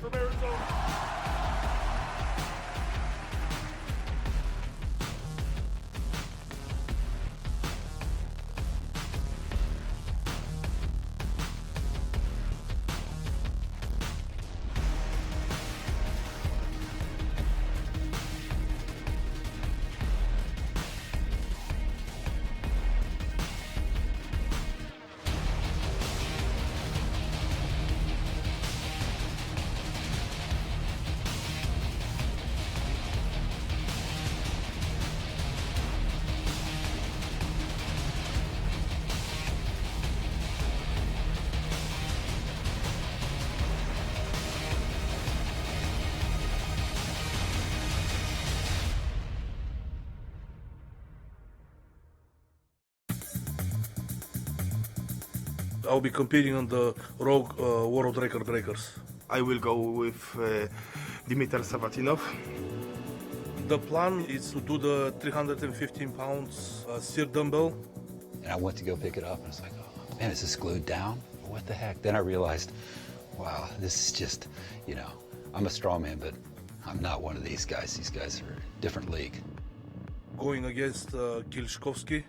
from Arizona. I'll be competing on the Rogue World Record Breakers. I will go with Dimitar Savatinov. The plan is to do the 315 pounds sear dumbbell. And I went to go pick it up, and it's like, oh, man, is this glued down? What the heck? Then I realized, wow, this is just, you know, I'm a strongman, but I'm not one of these guys. These guys are a different league. Going against Kilshkovsky,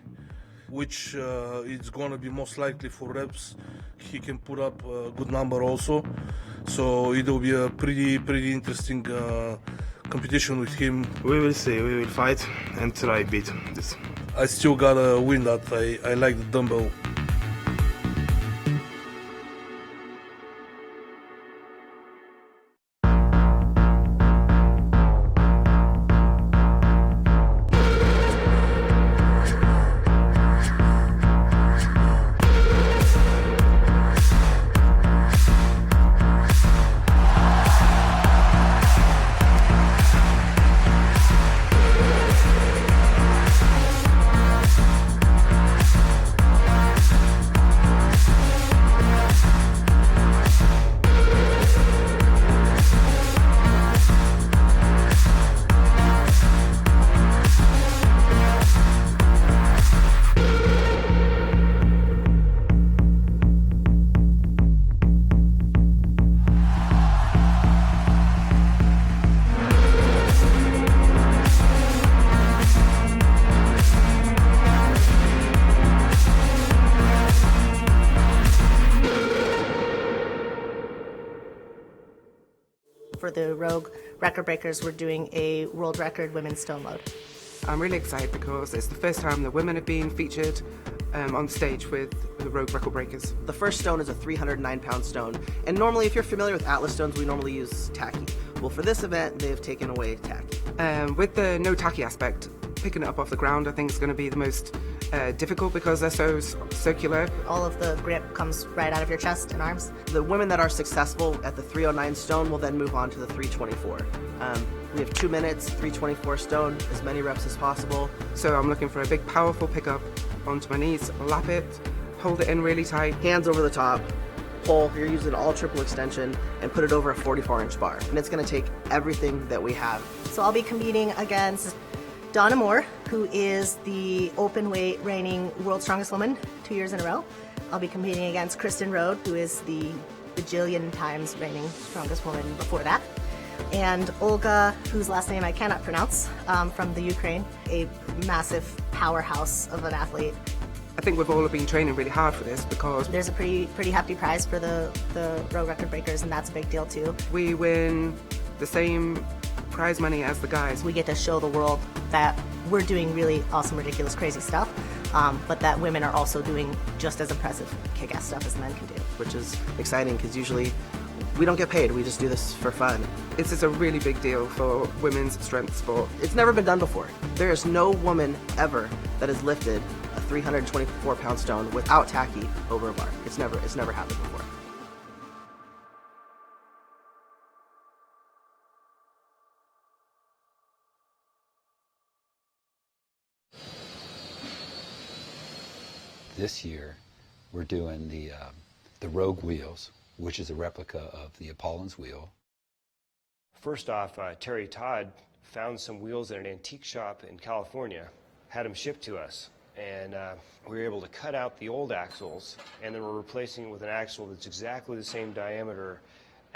which is going to be most likely for reps. He can put up a good number also. So it will be a pretty interesting competition with him. We will see, we will fight and try beat this. I still gotta win that. I like the dumbbell. For the Rogue Record Breakers, we're doing a world record women's stone load. I'm really excited because it's the first time that women have been featured on stage with the Rogue Record Breakers. The first stone is a 309-pound stone, and normally if you're familiar with Atlas stones, we normally use tacky. Well, for this event, they've taken away tacky. With the no tacky aspect, picking it up off the ground I think is going to be the most difficult because they're so circular. All of the grip comes right out of your chest and arms. The women that are successful at the 309 stone will then move on to the 324. We have 2 minutes, 324 stone, as many reps as possible. So I'm looking for a big powerful pickup onto my knees, lap it, hold it in really tight. Hands over the top, pull, you're using all triple extension, and put it over a 44-inch bar. And it's gonna take everything that we have. So I'll be competing against Donna Moore, who is the open weight reigning world's strongest woman 2 years in a row. I'll be competing against Kristen Rode, who is the bajillion times reigning strongest woman before that. And Olga, whose last name I cannot pronounce, from the Ukraine, a massive powerhouse of an athlete. I think we've all been training really hard for this because There's a pretty hefty prize for the Rogue Record Breakers, and that's a big deal too. we win the same prize money as the guys. We get to show the world that we're doing really awesome, ridiculous, crazy stuff, but that women are also doing just as impressive, kick-ass stuff as men can do. Which is exciting because usually we don't get paid, we just do this for fun. This is a really big deal for women's strength sport. It's never been done before. There is no woman ever that has lifted a 324-pound stone without tacky over a bar. It's never happened before. This year, we're doing the Rogue wheels, which is a replica of the Apollon's wheel. First off, Terry Todd found some wheels at an antique shop in California, had them shipped to us, and we were able to cut out the old axles, and then we're replacing it with an axle that's exactly the same diameter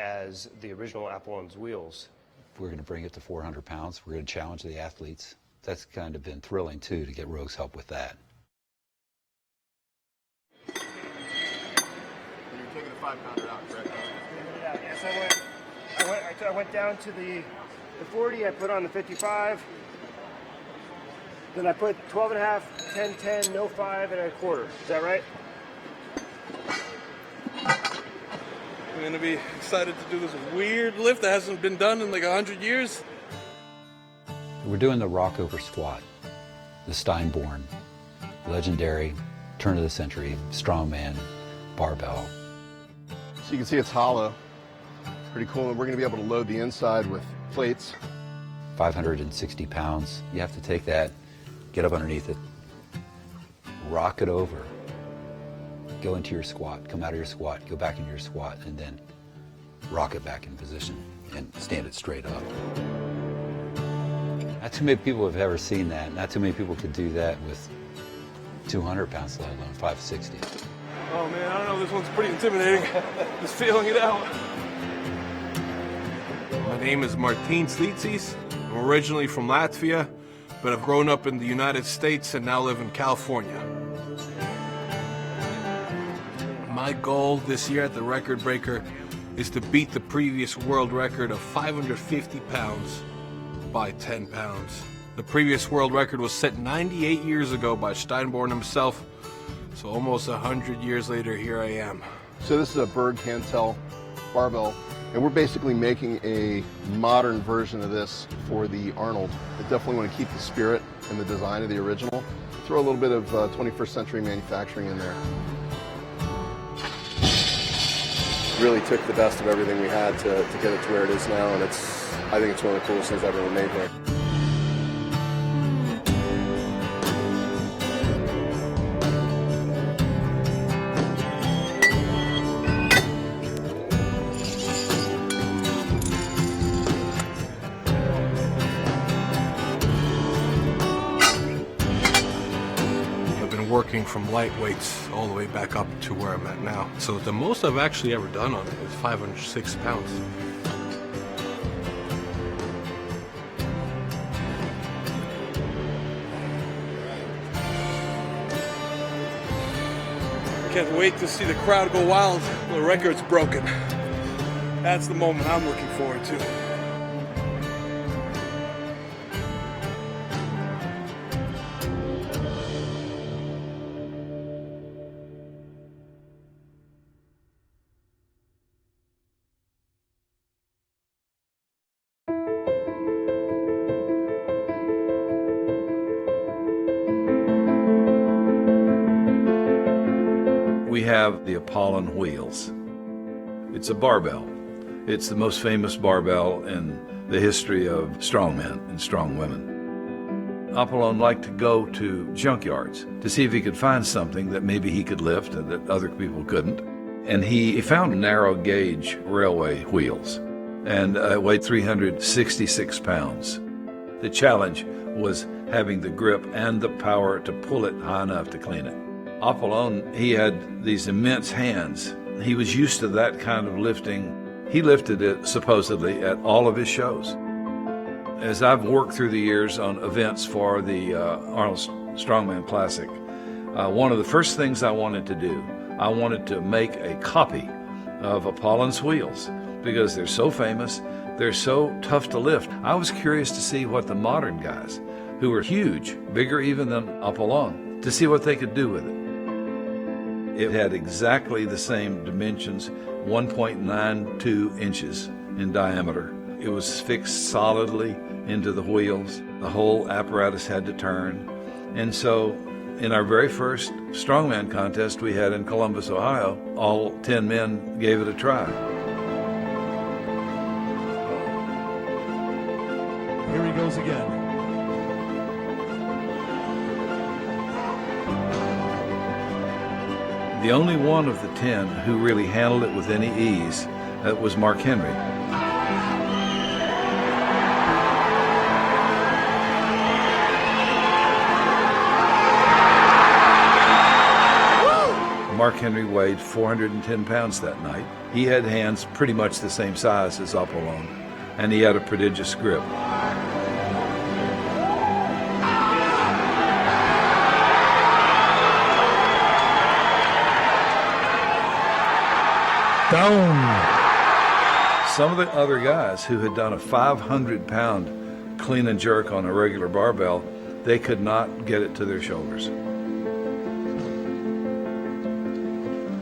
as the original Apollon's wheels. We're going to bring it to 400 pounds. We're going to challenge the athletes. That's kind of been thrilling, too, to get Rogue's help with that. And you're taking the 5-pounder out, correct? Yeah, so I went down to the 40, I put on the 55, then I put 12.5, 10, 10, no 5, and a quarter. Is that right? I'm gonna be excited to do this weird lift that hasn't been done in like 100 years. We're doing the rockover squat, the Steinborn, legendary, turn of the century, strongman, barbell. So you can see it's hollow. Pretty cool. And we're going to be able to load the inside with plates. 560 pounds. You have to take that, get up underneath it, rock it over, go into your squat, come out of your squat, go back into your squat, and then rock it back in position and stand it straight up. Not too many people have ever seen that. Not too many people could do that with 200 pounds, let alone 560. Oh man, I don't know, this one's pretty intimidating. Just feeling it out. My name is Martin Slitsis. I'm originally from Latvia, but I've grown up in the United States and now live in California. My goal this year at the Record Breaker is to beat the previous world record of 550 pounds by 10 pounds. The previous world record was set 98 years ago by Steinborn himself, so almost 100 years later, here I am. So this is a Berg Cantel barbell, and we're basically making a modern version of this for the Arnold. I definitely want to keep the spirit and the design of the original. Throw a little bit of 21st century manufacturing in there. Really took the best of everything we had to get it to where it is now, and I think it's one of the coolest things I've ever made here. Working from lightweights all the way back up to where I'm at now. So the most I've actually ever done on it is 506 pounds. Can't wait to see the crowd go wild. The record's broken. That's the moment I'm looking forward to. We have the Apollon wheels. It's a barbell. It's the most famous barbell in the history of strongmen and strong women. Apollon liked to go to junkyards to see if he could find something that maybe he could lift and that other people couldn't. And he found narrow gauge railway wheels, and it weighed 366 pounds. The challenge was having the grip and the power to pull it high enough to clean it. Apollon, he had these immense hands. He was used to that kind of lifting. He lifted it supposedly at all of his shows. As I've worked through the years on events for the Arnold Strongman Classic, one of the first things I wanted to do, I wanted to make a copy of Apollon's wheels because they're so famous, they're so tough to lift. I was curious to see what the modern guys, who were huge, bigger even than Apollon, to see what they could do with it. It had exactly the same dimensions, 1.92 inches in diameter. It was fixed solidly into the wheels. The whole apparatus had to turn. And so in our very first strongman contest we had in Columbus, Ohio, all 10 men gave it a try. Here he goes again. The only one of the 10 who really handled it with any ease was Mark Henry. Mark Henry weighed 410 pounds that night. He had hands pretty much the same size as Apollon, and he had a prodigious grip. Down. Some of the other guys who had done a 500-pound clean and jerk on a regular barbell, they could not get it to their shoulders.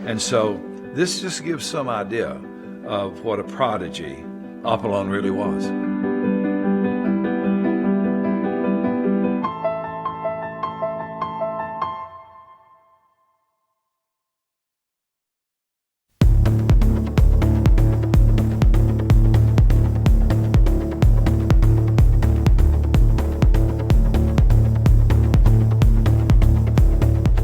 And so this just gives some idea of what a prodigy Apollon really was.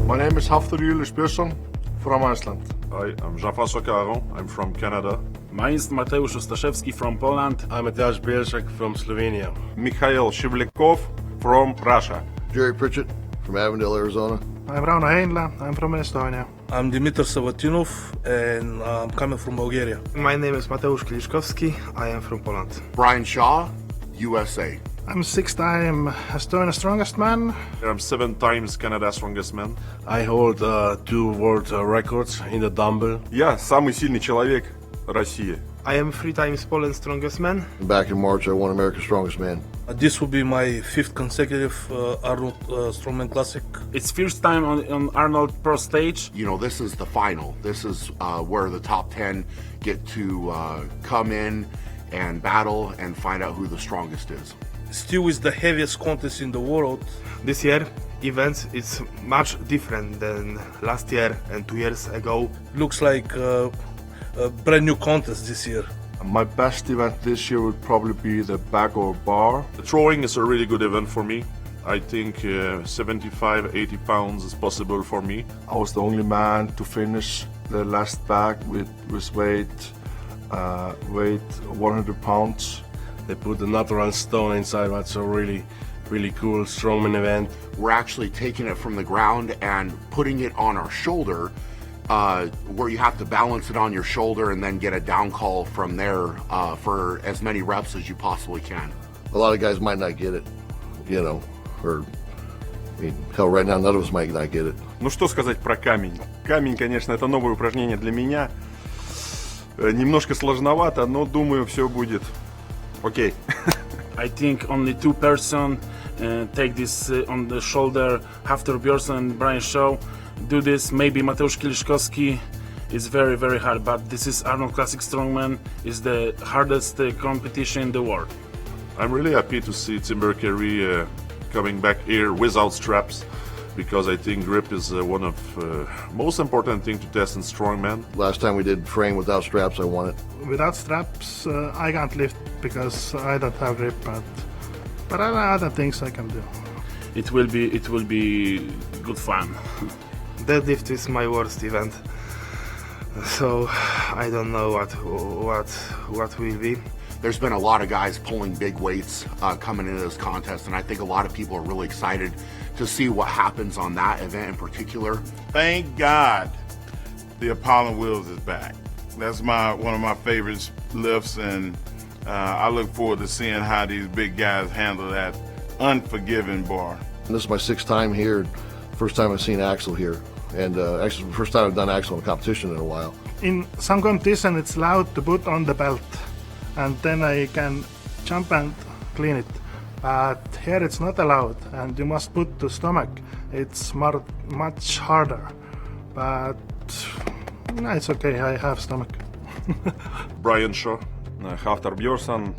My name is Hafþór Július Björnsson from Iceland. Hi, I'm Jean-François Caron. I'm from Canada. My name is Mateusz Ostaszewski from Poland. I'm Mateusz Bielczak from Slovenia. Mikhail Shivlikov from Russia. Jerry Pritchett from Avondale, Arizona. I'm Rauno Heinla. I'm from Estonia. I'm Dimitar Savatinov and I'm coming from Bulgaria. My name is Mateusz Kliszkowski. I am from Poland. Brian Shaw, USA. I'm 6-time Estonian strongest man. I'm 7 times Canada strongest man. I hold 2 world records in the dumbbell. Я самый сильный человек России. I am 3 times Poland's strongest man. Back in March, I won America's Strongest Man. This will be my 5th consecutive Arnold Strongman Classic. It's first time on Arnold Pro stage. You know, this is the final. This is where the top 10 get to come in and battle and find out who the strongest is. Still is the heaviest contest in the world. This year, events is much different than last year and 2 years ago. Looks like a brand new contest this year. My best event this year would probably be the bag or bar. The throwing is a really good event for me. I think 75, 80 pounds is possible for me. I was the only man to finish the last bag with weight 100 pounds. They put the natural stone inside. That's a really cool strongman event. We're actually taking it from the ground and putting it on our shoulder, where you have to balance it on your shoulder and then get a down call from there for as many reps as you possibly can. A lot of guys might not get it, you know, or I mean, hell, right now none of us might not get it. Ну что сказать про камень? Камень, конечно, это новое упражнение для меня. Немножко сложновато, но думаю, все будет окей. I think only 2 person take this on the shoulder. Hafþór Björnsson and Brian Shaw do this. Maybe Mateusz Kliszkowski is very hard, but this is Arnold Classic Strongman. Is the hardest competition in the world. I'm really happy to see Timber Carey coming back here without straps, because I think grip is one of most important thing to test in strongman. Last time we did frame without straps, I won it. Without straps, I can't lift because I don't have grip, but I have other things I can do. It will be good fun. Deadlift is my worst event, so I don't know what will be. There's been a lot of guys pulling big weights coming into this contest, and I think a lot of people are really excited to see what happens on that event in particular. Thank God the Apollon wheels is back. That's one of my favorite lifts, and I look forward to seeing how these big guys handle that unforgiving bar. And this is my 6th time here, first time I've seen Axel here, and actually the first time I've done Axel in a competition in a while. In some competition it's allowed to put on the belt, and then I can jump and clean it. But here it's not allowed, and you must put the stomach. It's much harder, but no, it's okay, I have stomach. Brian Shaw, Hafþór Björnsson,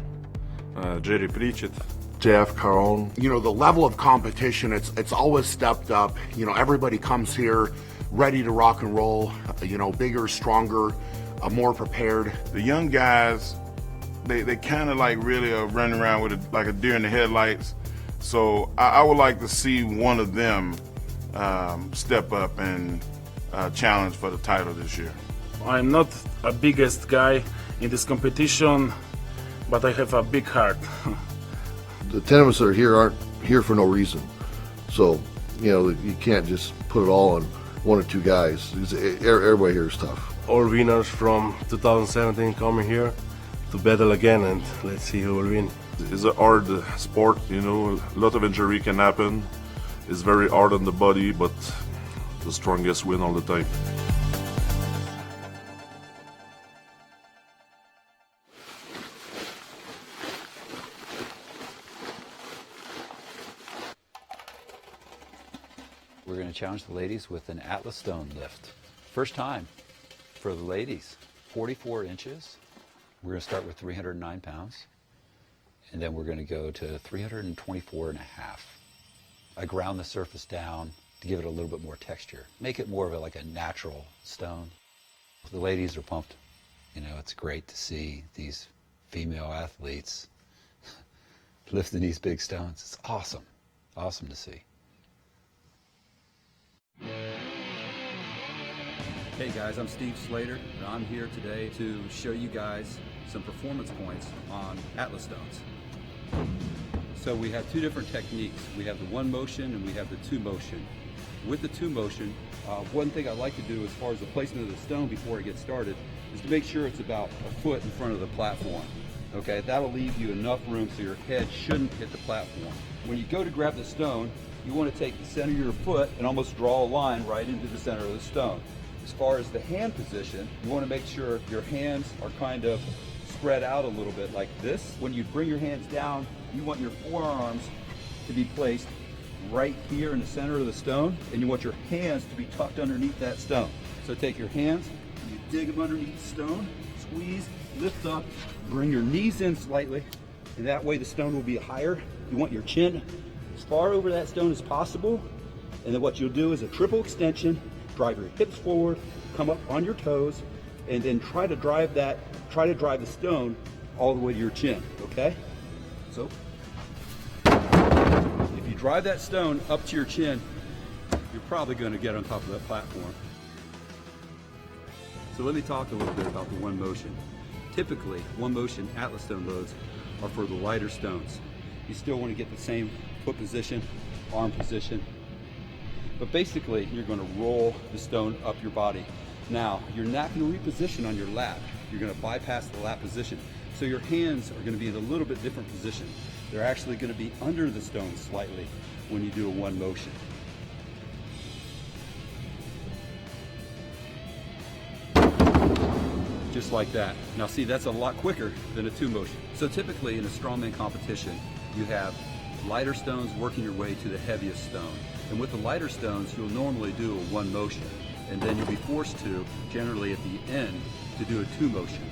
Jerry Pritchett, JF Caron. You know, the level of competition, it's always stepped up. You know, everybody comes here ready to rock and roll, you know, bigger, stronger, more prepared. The young guys, they kind of like really are running around with like a deer in the headlights. So I would like to see one of them step up and challenge for the title this year. I'm not a biggest guy in this competition, but I have a big heart. The 10 of us that are here aren't here for no reason. So, you know, you can't just put it all on one or two guys. Everybody here is tough. All winners from 2017 coming here to battle again, and let's see who will win. It's a hard sport, you know, a lot of injury can happen. It's very hard on the body, but the strongest win all the time. We're going to challenge the ladies with an Atlas stone lift. First time for the ladies, 44 inches. We're going to start with 309 pounds, and then we're going to go to 324 and a half. I ground the surface down to give it a little bit more texture, make it more of like a natural stone. The ladies are pumped. You know, it's great to see these female athletes lifting these big stones. It's awesome, awesome to see. Hey guys, I'm Steve Slater, and I'm here today to show you guys some performance points on Atlas stones. So we have two different techniques. We have the one motion and we have the two motion. With the two motion, one thing I like to do as far as the placement of the stone before it gets started is to make sure it's about a foot in front of the platform. Okay, that'll leave you enough room so your head shouldn't hit the platform. When you go to grab the stone, you want to take the center of your foot and almost draw a line right into the center of the stone. As far as the hand position, you want to make sure your hands are kind of spread out a little bit like this. When you bring your hands down, you want your forearms to be placed right here in the center of the stone, and you want your hands to be tucked underneath that stone. So take your hands, you dig them underneath the stone, squeeze, lift up, bring your knees in slightly, and that way the stone will be higher. You want your chin as far over that stone as possible, and then what you'll do is a triple extension, drive your hips forward, come up on your toes, and then try to drive the stone all the way to your chin, okay? So, if you drive that stone up to your chin, you're probably going to get on top of that platform. So let me talk a little bit about the one motion. Typically, one motion Atlas stone loads are for the lighter stones. You still want to get the same foot position, arm position, but basically you're going to roll the stone up your body. Now, you're not going to reposition on your lap. You're going to bypass the lap position. So your hands are going to be in a little bit different position. They're actually going to be under the stone slightly when you do a one motion. Just like that. Now see, that's a lot quicker than a two motion. So typically in a strongman competition, you have lighter stones working your way to the heaviest stone. And with the lighter stones, you'll normally do a one motion. And then you'll be forced to, generally at the end, to do a two motion.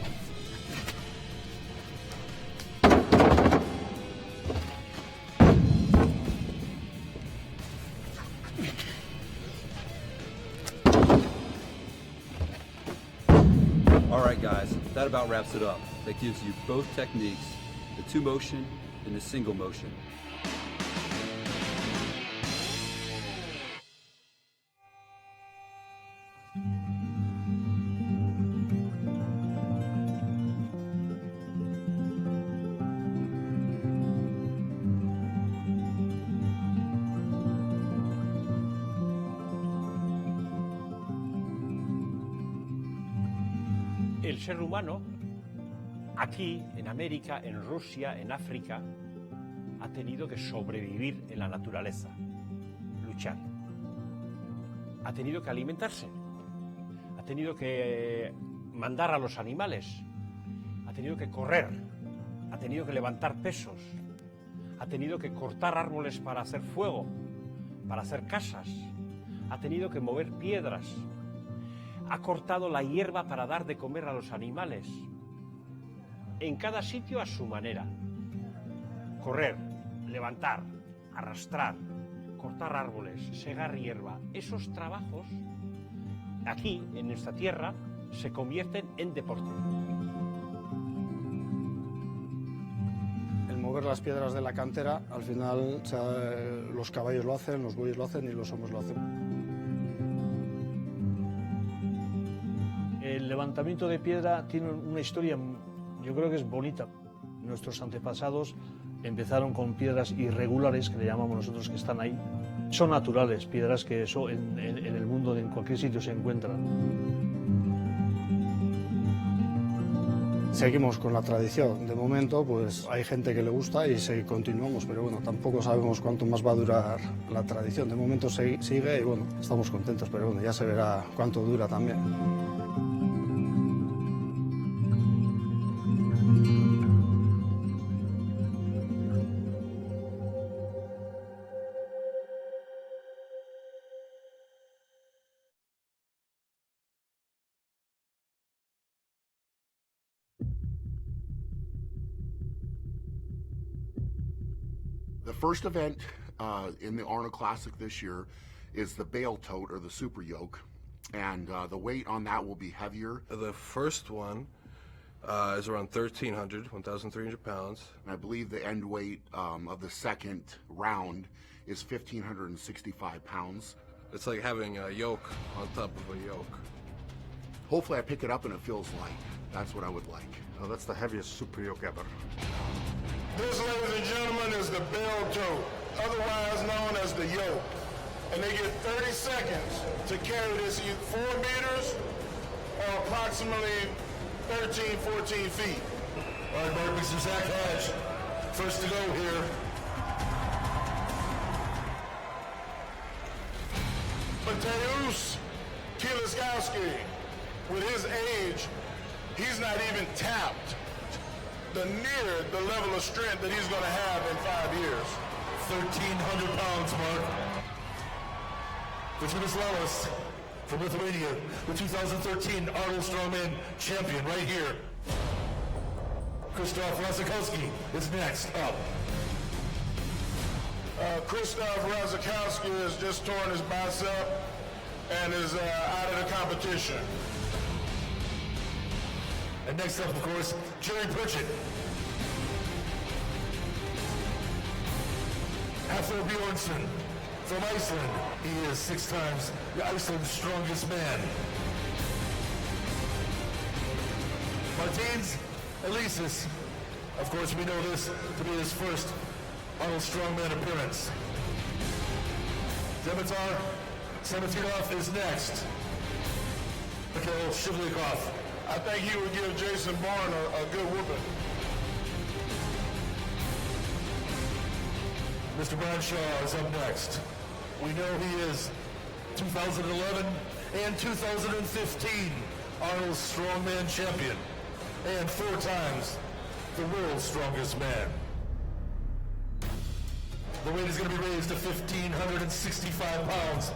Alright guys, that about wraps it up. That gives you both techniques, the two motion and the single motion. El ser humano, aquí, en América, en Rusia, en África, ha tenido que sobrevivir en la naturaleza, luchar. Ha tenido que alimentarse, ha tenido que mandar a los animales, ha tenido que correr, ha tenido que levantar pesos, ha tenido que cortar árboles para hacer fuego, para hacer casas, ha tenido que mover piedras, ha cortado la hierba para dar de comer a los animales, en cada sitio a su manera. Correr, levantar, arrastrar, cortar árboles, segar hierba, esos trabajos aquí, en nuestra tierra, se convierten en deporte. El mover las piedras de la cantera, al final los caballos lo hacen, los bueyes lo hacen y los hombres lo hacen. El levantamiento de piedra tiene una historia, yo creo que es bonita. Nuestros antepasados empezaron con piedras irregulares, que le llamamos nosotros, que están ahí, Son naturales, piedras que eso en el mundo, en cualquier sitio se encuentran. Seguimos con la tradición. De momento, pues hay gente que le gusta y continuamos, pero bueno, tampoco sabemos cuánto más va a durar la tradición. De momento sigue y bueno, estamos contentos, pero bueno, ya se verá cuánto dura también. The first event in the Arnold Classic this year is the Bale tote, or the super yoke, and the weight on that will be heavier. The first one is around 1,300 pounds. And I believe the end weight of the second round is 1,565 pounds. It's like having a yoke on top of a yoke. Hopefully I pick it up and it feels light. That's what I would like. Oh, that's the heaviest super yoke ever. This, ladies and gentlemen, is the Bale tote, otherwise known as the yoke. And they get 30 seconds to carry this 4 meters or approximately 13, 14 feet. All right, Mark, Mr. Zach Hatch, first to go here. Mateusz Kieliszkowski, with his age, he's not even tapped near the level of strength that he's going to have in 5 years. 1,300 pounds, Mark. Vičiūnas from Lithuania, the 2013 Arnold Strongman Champion, right here. Krzysztof Razakowski is next up. Krzysztof Razakowski has just torn his bicep and is out of the competition. And next up, of course, Jerry Pritchett. Hafþór Bjornsson from Iceland. He is 6 times Iceland's strongest man. Martins Elisis. Of course, we know this to be his first Arnold Strongman appearance. Dimitar Semitinov is next. Mikhail Shivlikov. I think he would give Jason Bourne a good whooping. Mr. Bradshaw is up next. We know he is 2011 and 2015 Arnold Strongman Champion and 4 times the world's strongest man. The weight is going to be raised to 1,565 pounds.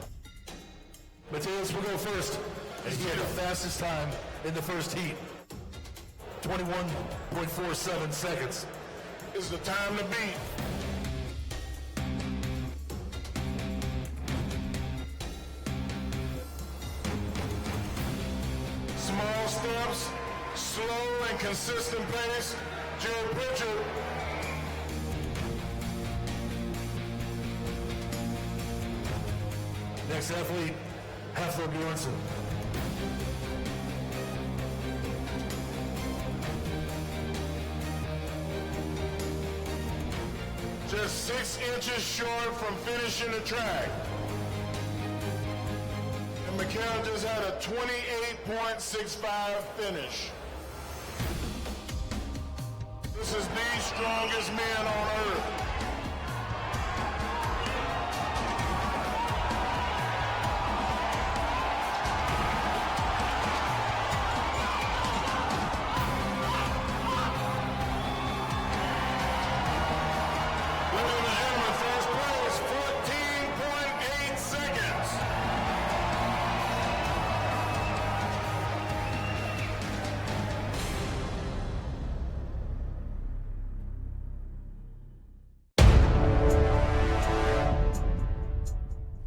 Mateusz will go first, and he had the fastest time in the first heat. 21.47 seconds. It's the time to beat. Small steps, slow and consistent pace. Jerry Pritchett. Next athlete, Hafþór Bjornsson. Just 6 inches short from finishing the track. And Mikhail just had a 28.65 finish. This is the strongest man on earth.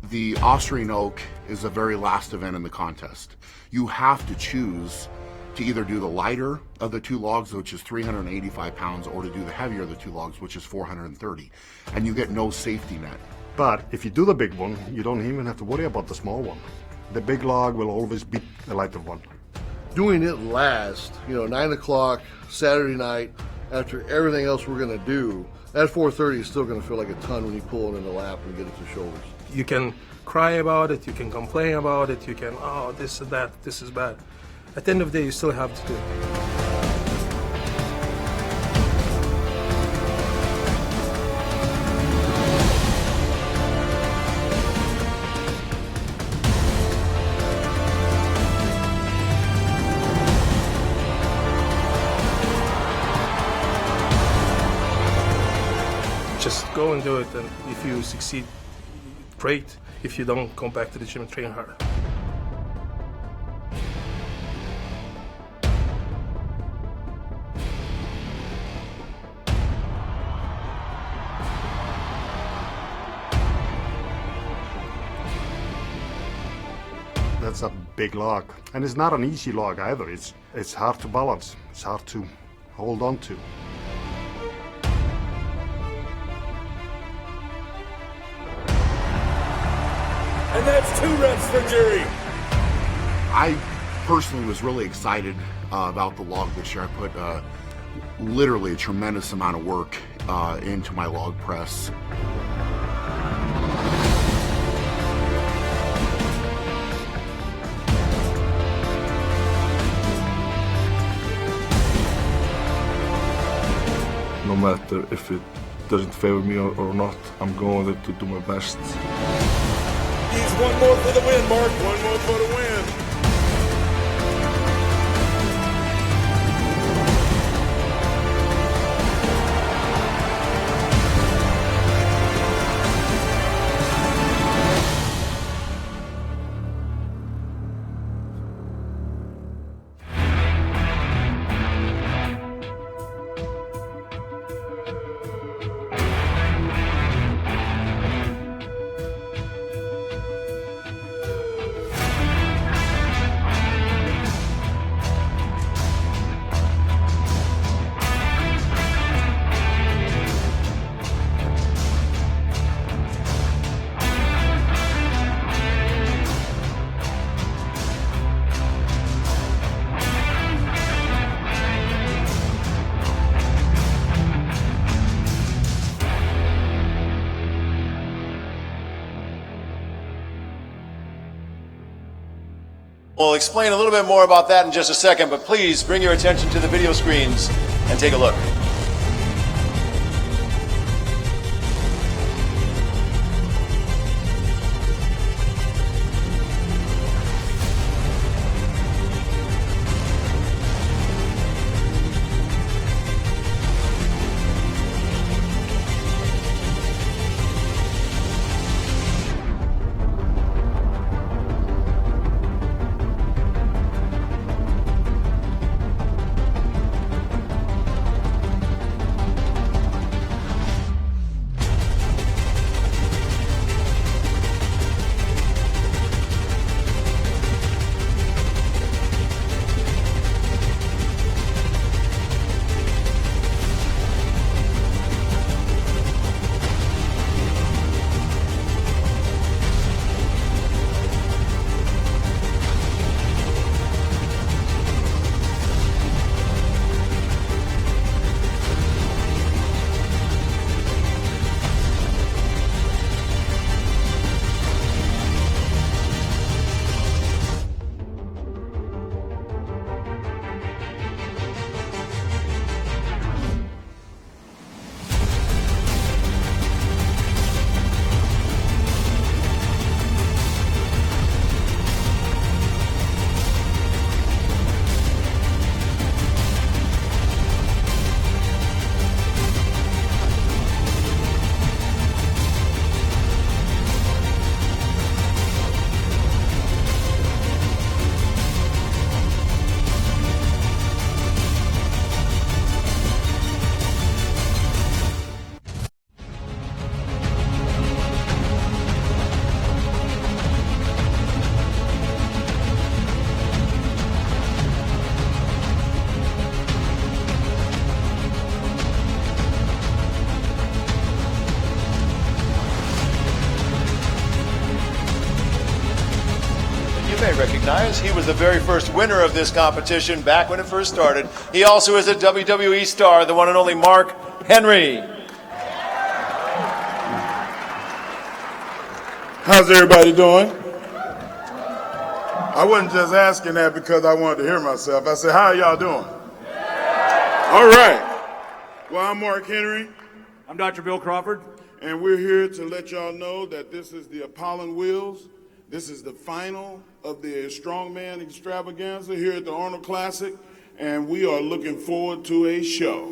The Austrian oak is the very last event in the contest. You have to choose to either do the lighter of the 2 logs, which is 385 pounds, or to do the heavier of the 2 logs, which is 430. And you get no safety net. But if you do the big one, you don't even have to worry about the small one. The big log will always beat the lighter one. Doing it last, 9 o'clock Saturday night, after everything else we're going to do, that 430 is still going to feel like a ton when you pull it in the lap and get it to shoulders. You can cry about it, you can complain about it, you can, oh, this and that, this is bad. At the end of the day, you still have to do it. Just go and do it, and if you succeed, great. If you don't, come back to the gym and train harder. That's a big log, and it's not an easy log either. It's hard to balance. It's hard to hold on to. And that's 2 reps for Jerry. I personally was really excited about the log this year. I put literally a tremendous amount of work into my log press. No matter if it doesn't favor me or not, I'm going to do my best. He's one more for the win, Mark. One more for the win. We'll explain a little bit more about that in just a second, but please bring your attention to the video screens and take a look. may recognize. He was the very first winner of this competition back when it first started. He also is a WWE star, the one and only Mark Henry. How's everybody doing? I wasn't just asking that because I wanted to hear myself. I said, how are y'all doing? All right. Well, I'm Mark Henry. I'm Dr. Bill Crawford. And we're here to let y'all know that this is the Apollon wheels. This is the final of the Strongman extravaganza here at the Arnold Classic, and we are looking forward to a show.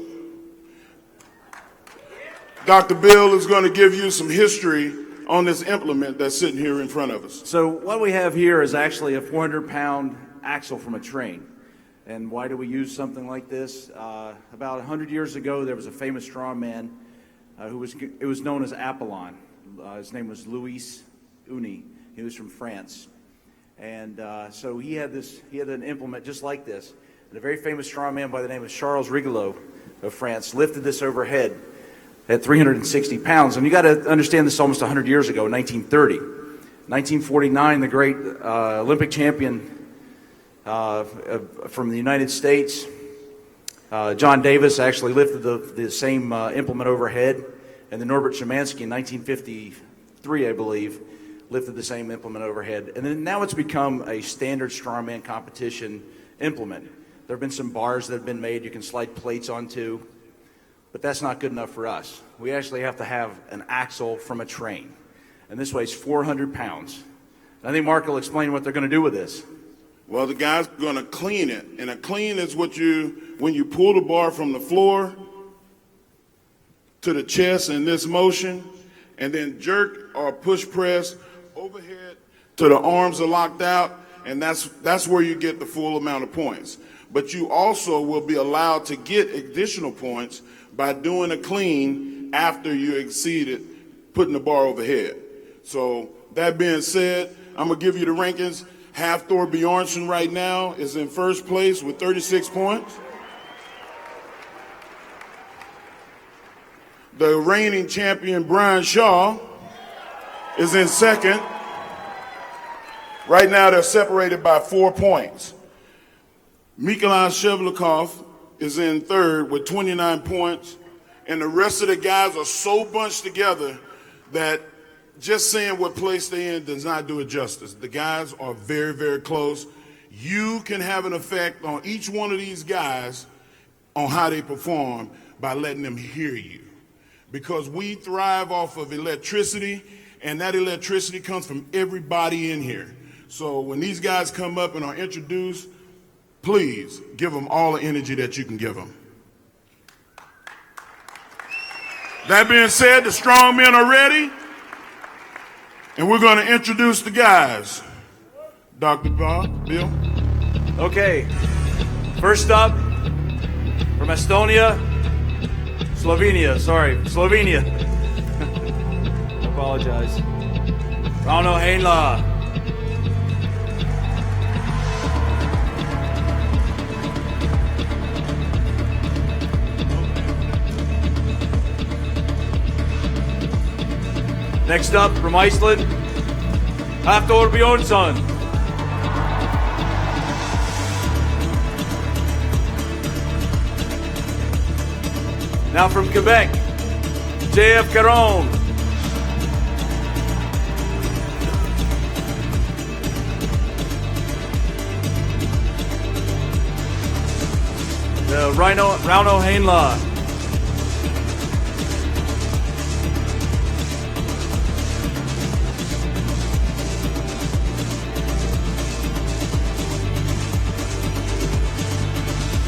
Dr. Bale is going to give you some history on this implement that's sitting here in front of us. So what we have here is actually a 400-pound axle from a train. And why do we use something like this? About 100 years ago, there was a famous strongman who was known as Apollon. His name was Louis Uni. He was from France. And so he had an implement just like this. And a very famous strongman by the name of Charles Rigolot of France lifted this overhead at 360 pounds. And you got to understand this almost 100 years ago, 1930. 1949, the great Olympic champion from the United States, John Davis, actually lifted the same implement overhead. And then Norbert Szymanski in 1953, I believe, lifted the same implement overhead. And then now it's become a standard strongman competition implement. There have been some bars that have been made you can slide plates onto. But that's not good enough for us. We actually have to have an axle from a train. And this weighs 400 pounds. And I think Mark will explain what they're going to do with this. Well, the guy's going to clean it. And a clean is when you pull the bar from the floor to the chest in this motion, and then jerk or push press overhead till the arms are locked out, and that's where you get the full amount of points. But you also will be allowed to get additional points by doing a clean after you exceeded putting the bar overhead. So that being said, I'm going to give you the rankings. Hafthor Bjornsson right now is in first place with 36 points. The reigning champion Brian Shaw is in second. Right now they're separated by 4 points. Mikolaj Shevlikov is in third with 29 points, and the rest of the guys are so bunched together that just saying what place they're in does not do it justice. The guys are very, very close. You can have an effect on each one of these guys on how they perform by letting them hear you. Because we thrive off of electricity, and that electricity comes from everybody in here. So when these guys come up and are introduced, please give them all the energy that you can give them. That being said, the strong men are ready, and we're going to introduce the guys. Dr. Bob, Bill. Okay, first up from Estonia, Slovenia. I apologize. Rauno Heinla. Next up from Iceland, Hafthor Bjornsson. Now from Quebec, JF Caron. The Rauno Heinla.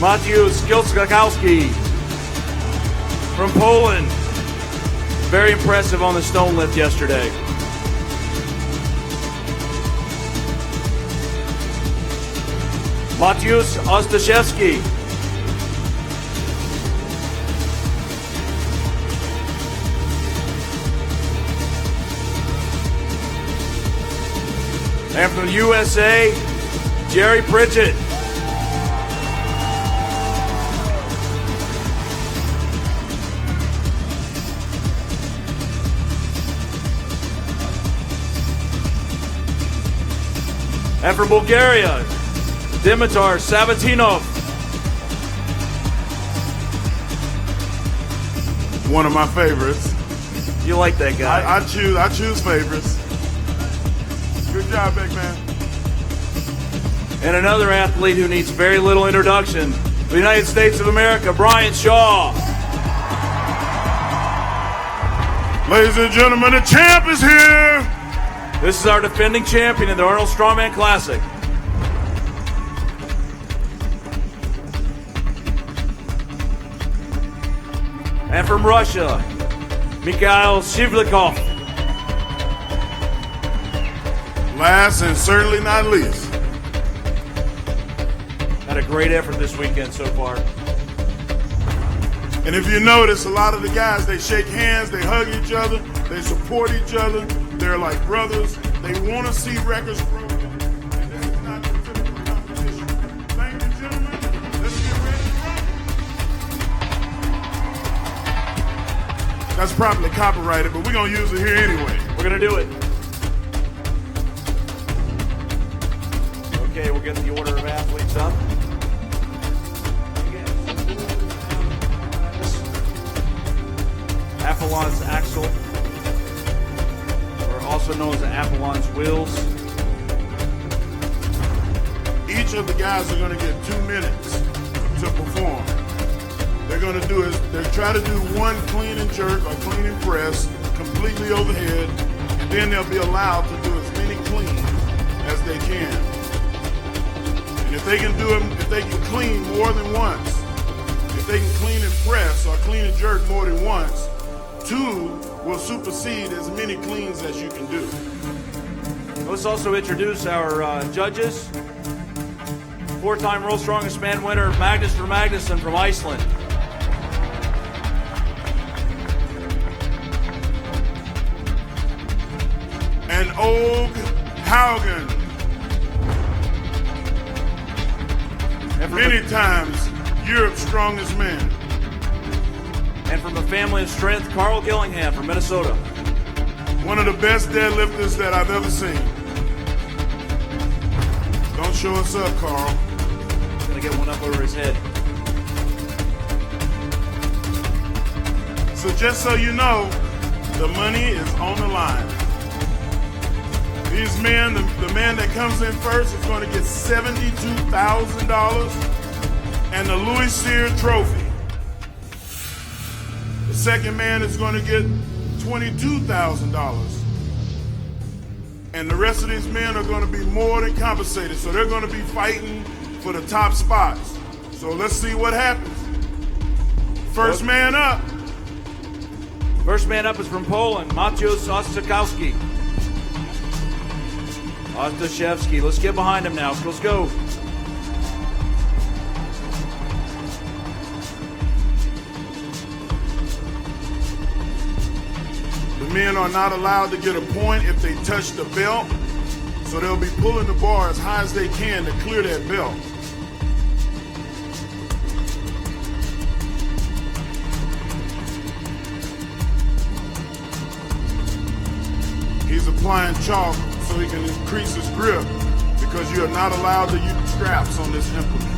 Mateusz Kilskakowski from Poland. Very impressive on the stone lift yesterday. Mateusz Ostaszewski. And from the USA, Jerry Pritchett. And from Bulgaria, Dimitar Sabatinov. One of my favorites. You like that guy? I choose favorites. Good job, big man. And another athlete who needs very little introduction, the United States of America, Brian Shaw. Ladies and gentlemen, the champ is here. This is our defending champion in the Arnold Strongman Classic. And from Russia, Mikhail Shivlikov. Last and certainly not least. Had a great effort this weekend so far. And if you notice, a lot of the guys, they shake hands, they hug each other, they support each other, they're like brothers. They want to see records broken. And this is not the typical competition. Thank you, gentlemen. Let's get ready to rock. That's probably copyrighted, but we're going to use it here anyway. We're going to do it. Okay, we'll get the order of athletes up. Apollon's axle, or also known as Apollon's wheels. Each of the guys are going to get 2 minutes to perform. They're going to do is they try to do one clean and jerk or clean and press completely overhead, and then they'll be allowed to do as many clean as they can. And if they can do them, if they can clean more than once, if they can clean and press or clean and jerk more than once, 2 will supersede as many cleans as you can do. Let's also introduce our judges. 4-time World's Strongest Man winner, Magnus Magnusson from Iceland. And Og Haugen. Many times Europe's strongest man. And from a family of strength, Carl Gillingham from Minnesota. One of the best deadlifters that I've ever seen. Don't show us up, Carl. Gonna get one up over his head. So just so you know, the money is on the line. These men, the man that comes in first is going to get $72,000 and the Louis Cyr trophy. The second man is going to get $22,000. And the rest of these men are going to be more than compensated. So they're going to be fighting for the top spots. So let's see what happens. First man up. First man up is from Poland, Mateusz Ostrzewski. Ostaszewski, let's get behind him now. Let's go. The men are not allowed to get a point if they touch the belt, so they'll be pulling the bar as high as they can to clear that belt. He's applying chalk so he can increase his grip because you are not allowed to use straps on this implement.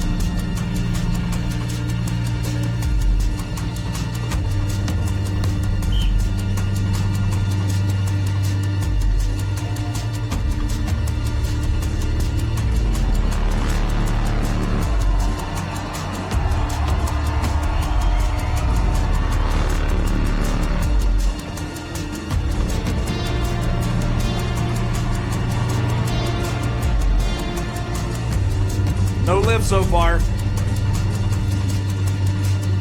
No lift so far.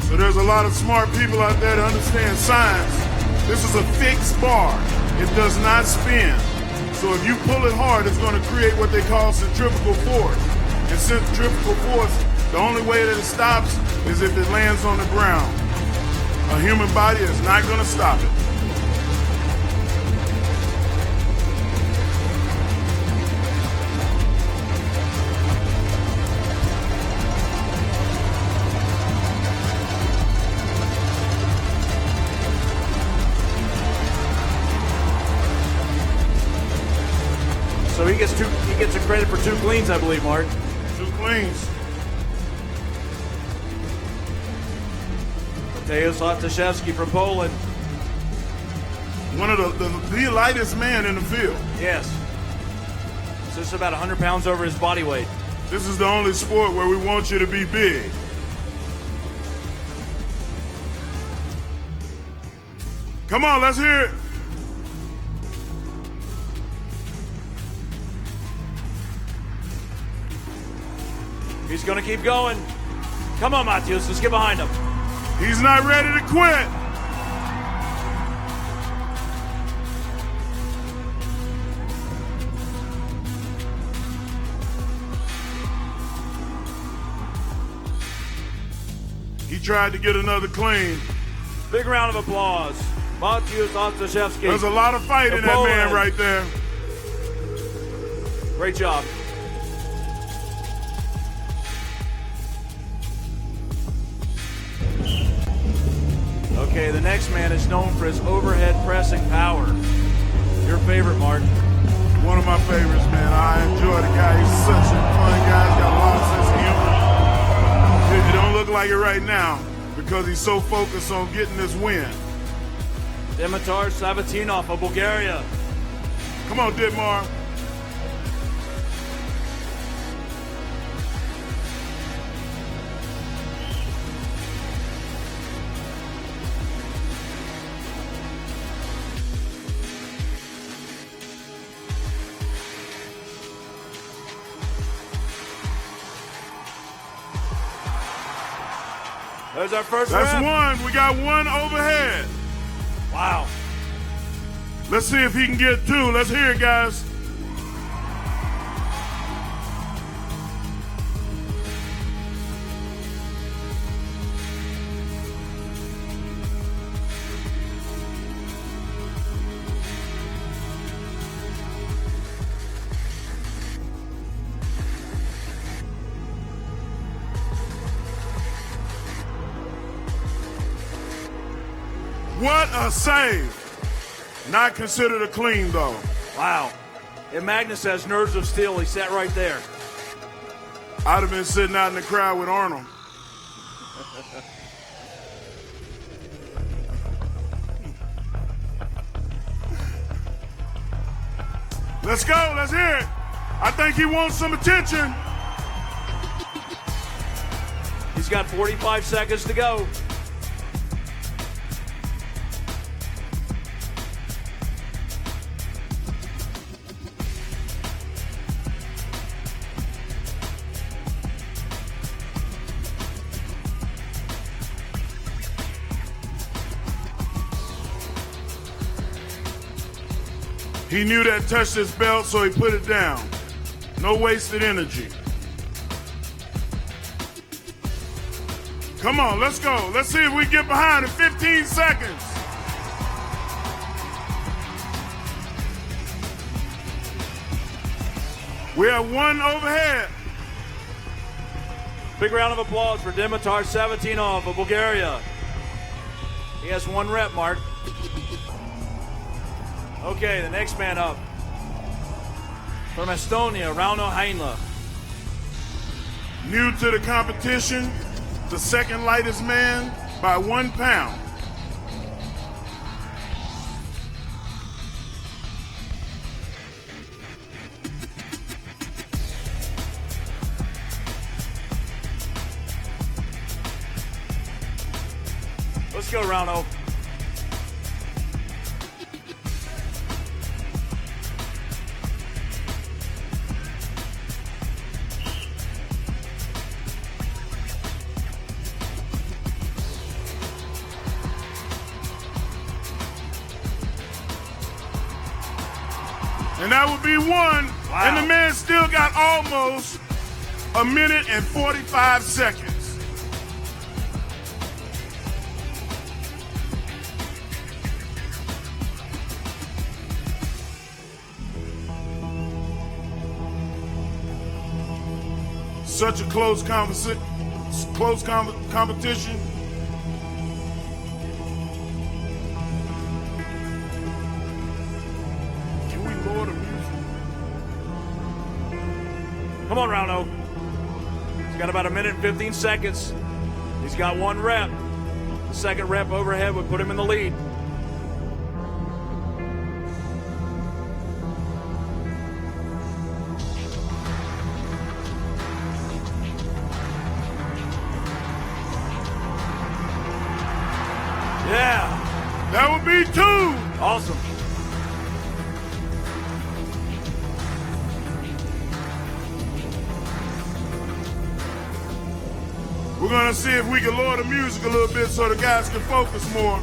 So there's a lot of smart people out there that understand science. This is a fixed bar. It does not spin. So if you pull it hard, it's going to create what they call centrifugal force. And centrifugal force, the only way that it stops is if it lands on the ground. A human body is not going to stop it. So he gets a credit for 2 cleans, I believe, Mark. 2 cleans. Mateusz Ostaszewski from Poland. One of the lightest man in the field. Yes. So this is about 100 pounds over his body weight. This is the only sport where we want you to be big. Come on, let's hear it. He's going to keep going. Come on, Matthews, let's get behind him. He's not ready to quit. He tried to get another clean. Big round of applause. Matthews Ostaszewski. There's a lot of fight in that man right there. Great job. Okay, the next man is known for his overhead pressing power. Your favorite, Mark? One of my favorites, man. I enjoy the guy. He's such a fun guy. He's got a lot of sense of humor. He don't look like it right now because he's so focused on getting this win. Dimitar Savatinov of Bulgaria. Come on, Ditmar. There's our first That's rep. one. We got one overhead. Wow. Let's see if he can get two. Let's hear it, guys. What a save. Not considered a clean, though. Wow. And Magnus has nerves of steel. He sat right there. I'd have been sitting out in the crowd with Arnold. Let's go. Let's hear it. I think he wants some attention. He's got 45 seconds to go. He knew that touched his belt, so he put it down. No wasted energy. Come on, let's go. Let's see if we get behind in 15 seconds. We have one overhead. Big round of applause for Dimitar Savatinov of Bulgaria. He has one rep, Mark. Okay, the next man up. From Estonia, Rauno Heinla. New to the competition, the second lightest man by 1 pound. Let's go, Rauno. And that would be one. Wow. And the man still got almost a minute and 45 seconds. Such a close competition. Can we lower the music? Come on, Rauno. He's got about a minute and 15 seconds. He's got one rep. The second rep overhead would put him in the lead. 32. Awesome. We're gonna see if we can lower the music a little bit so the guys can focus more.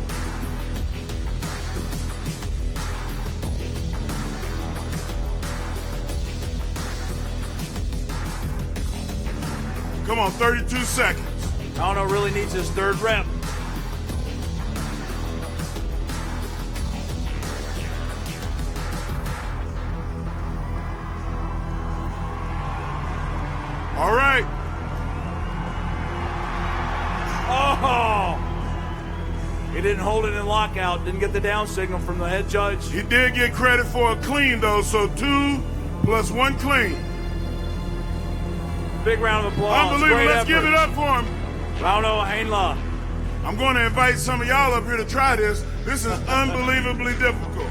Come on, 32 seconds. Arno really needs his third rep. All right. Oh! He didn't hold it in lockout, didn't get the down signal from the head judge. He did get credit for a clean, though, so 2 + 1 clean. Big round of applause. Unbelievable. Great Let's give effort. it up for him. Rauno Heinla. I'm going to invite some of y'all up here to try this. This is unbelievably difficult.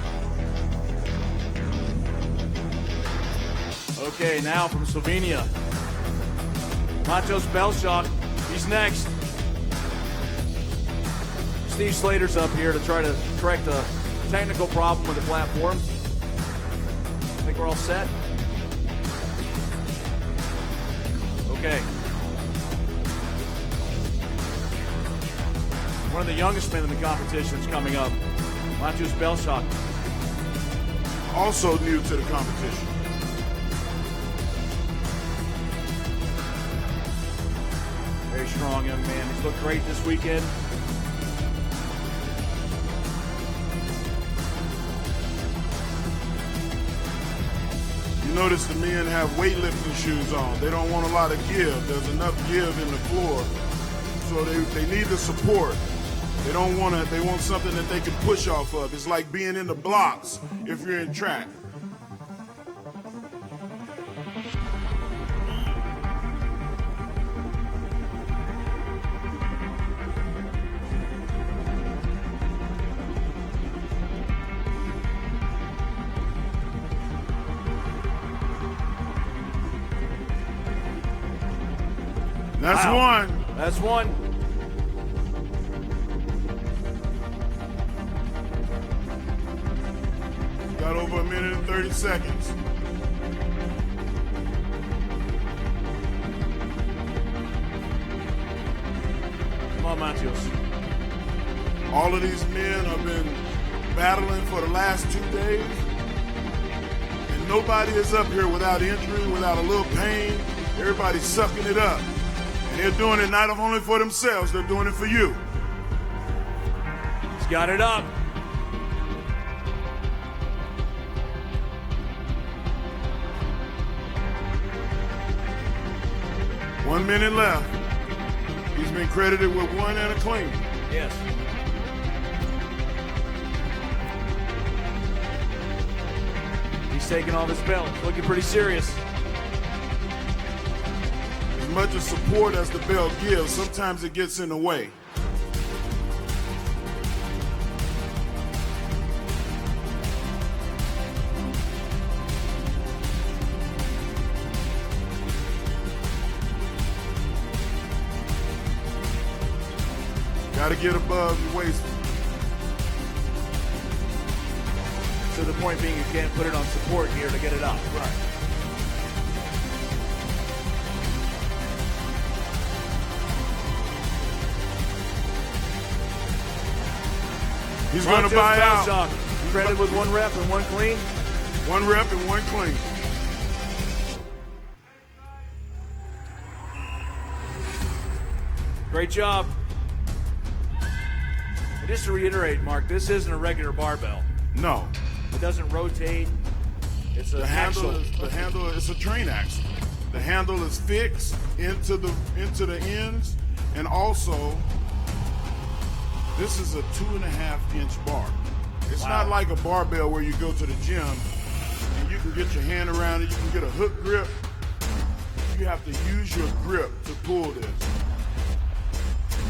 Okay, now from Slovenia. Matos Belshak, he's next. Steve Slater's up here to try to correct a technical problem with the platform. I think we're all set. Okay. One of the youngest men in the competition is coming up. Matos Belshak. Also new to the competition. Very strong young man. He's looked great this weekend. You notice the men have weightlifting shoes on. They don't want a lot of give. There's enough give in the floor. So they need the support. They don't want to, they want something that they can push off of. It's like being in the blocks if you're in track. That's one. That's one. Got over 1 minute and 30 seconds. Come on, Matheus. All of these men have been battling for the last 2 days. And nobody is up here without injury, without a little pain. Everybody's sucking it up. And they're doing it not only for themselves, they're doing it for you. He's got it up. One minute left. He's been credited with 1 and a clean. Yes. He's taking off his belt. Looking pretty serious. As much as support as the belt gives, sometimes it gets in the way. Got to get above your waist. So the point being, you can't put it on support here to get it up. Right. He's going to buy out. Credit with 1 rep and 1 clean. 1 rep and 1 clean. Great job. Just to reiterate, Mark, this isn't a regular barbell. No. It doesn't rotate. It's a handle is a train axle. The handle is fixed into the ends, and also this is a 2.5-inch bar. It's not like a barbell where you go to the gym and you can get your hand around it, you can get a hook grip. You have to use your grip to pull this.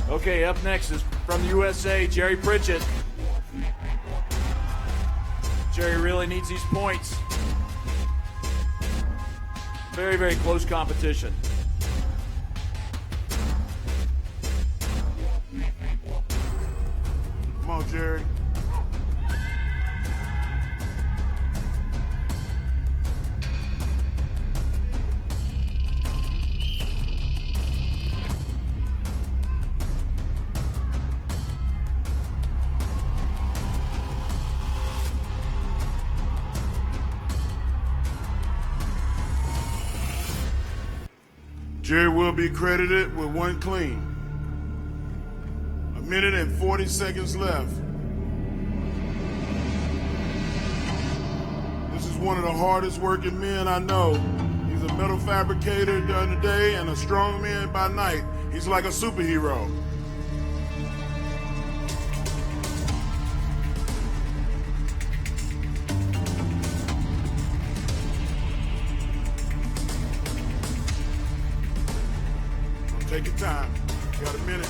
Okay, up next is from the USA, Jerry Pritchett. Jerry really needs these points. Very, very close competition. Come on, Jerry. Jerry will be credited with 1 clean. 1 minute and 40 seconds left. This is one of the hardest working men I know. He's a metal fabricator during the day and a strong man by night. He's like a superhero. Take your time. You got a minute.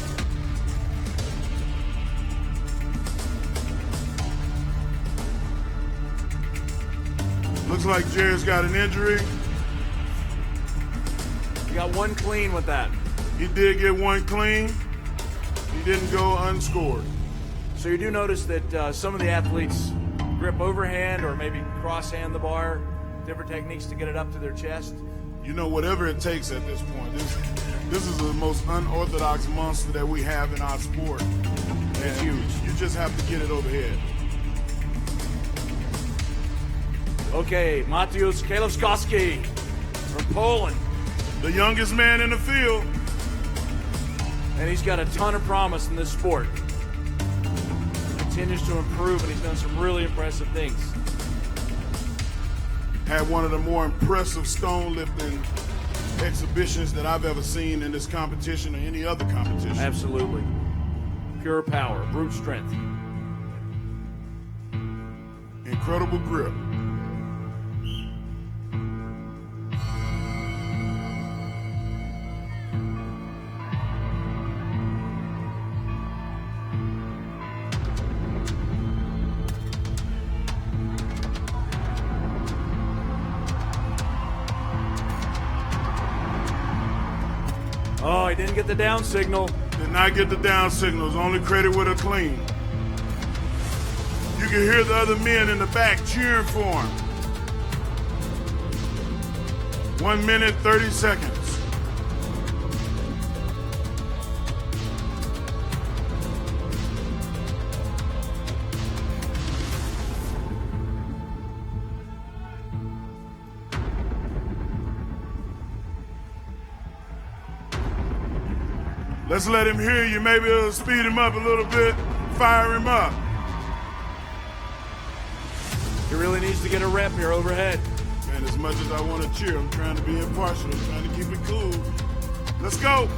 Looks like Jerry's got an injury. You got 1 clean with that. He did get 1 clean. He didn't go unscored. So you do notice that some of the athletes grip overhand or maybe cross-hand the bar, different techniques to get it up to their chest. You know, whatever it takes at this point. This is the most unorthodox monster that we have in our sport. It's huge. You just have to get it overhead. Okay, Mateusz Kielewski from Poland. The youngest man in the field. And he's got a ton of promise in this sport. Continues to improve, and he's done some really impressive things. Had one of the more impressive stone lifting exhibitions that I've ever seen in this competition or any other competition. Absolutely. Pure power, brute strength. Incredible grip. Oh, he didn't get the down signal. Did not get the down signals, only credit with a clean. You can hear the other men in the back cheering for him. 1 minute, 30 seconds. Let's let him hear you. Maybe it'll speed him up a little bit, fire him up. He really needs to get a rep here overhead. Man, as much as I want to cheer, I'm trying to be impartial. I'm trying to keep it cool. Let's go.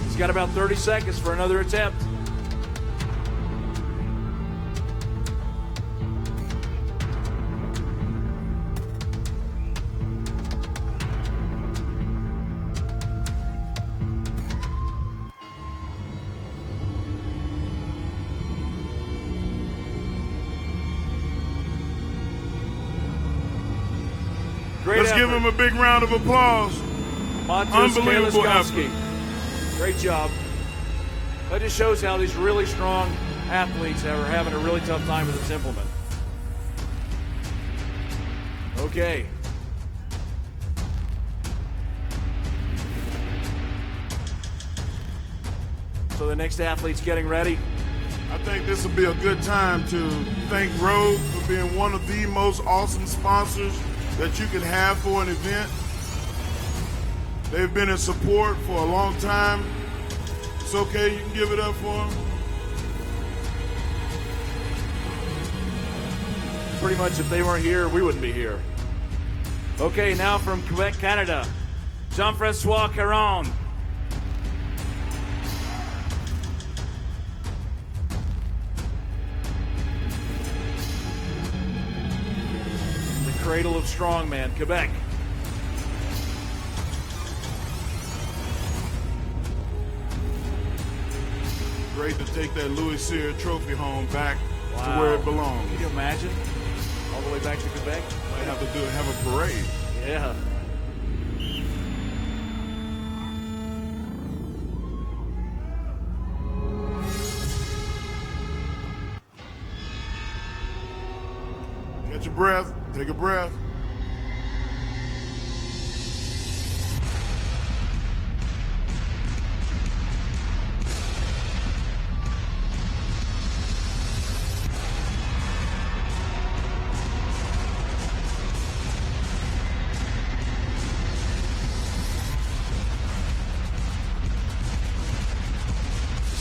He's got about 30 seconds for another attempt. Let's give him a big round of applause. Unbelievable effort. Great job. That just shows how these really strong athletes are having a really tough time with this implement. Okay. So the next athlete's getting ready. I think this will be a good time to thank Rode for being one of the most awesome sponsors that you can have for an event. They've been in support for a long time. It's okay, you can give it up for them. Pretty much if they weren't here, we wouldn't be here. Okay, now from Quebec, Canada, Jean-Francois Caron. The cradle of strongman, Quebec. Great to take that Louis Cyr trophy home back Wow. to where it belongs. Can you imagine? All the way back to Quebec? Might have to have a parade. Yeah. breath. Take a breath.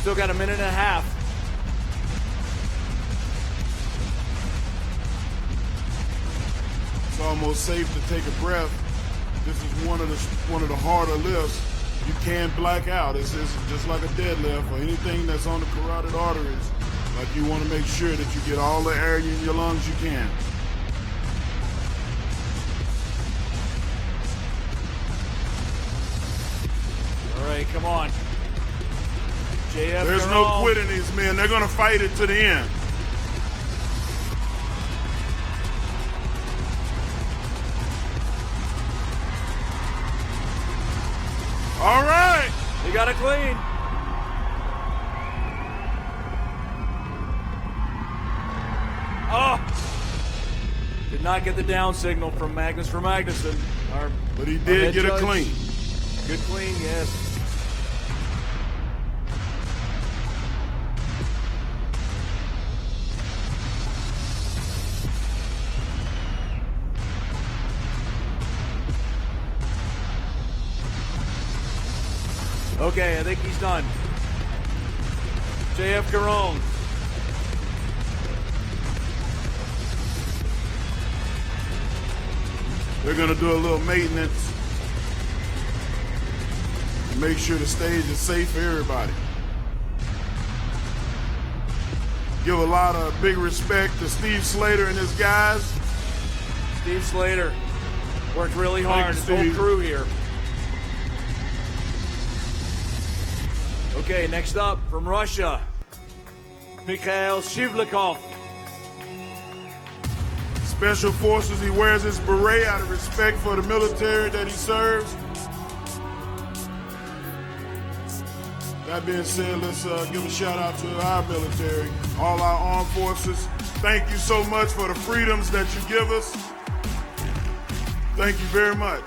Still got a minute and a half. It's almost safe to take a breath. This is one of the harder lifts. You can black out. It's just like a deadlift or anything that's on the carotid arteries. Like you want to make sure that you get all the air in your lungs you can. All right, come on. JF There's no quitting these men. They're going to fight it to the end. All right. They got it clean. Oh. Did not get the down signal from Magnus for Magnuson. But he did get it clean. Good clean, yes. Okay, I think he's done. JF Caron. They're going to do a little maintenance. Make sure the stage is safe for everybody. Give a lot of big respect to Steve Slater and his guys. Steve Slater worked really hard. His whole Steve. crew here. Okay, next up from Russia, Mikhail Shivlikov. Special Forces, he wears his beret out of respect for the military that he serves. That being said, let's give a shout out to our military, all our armed forces. Thank you so much for the freedoms that you give us. Thank you very much.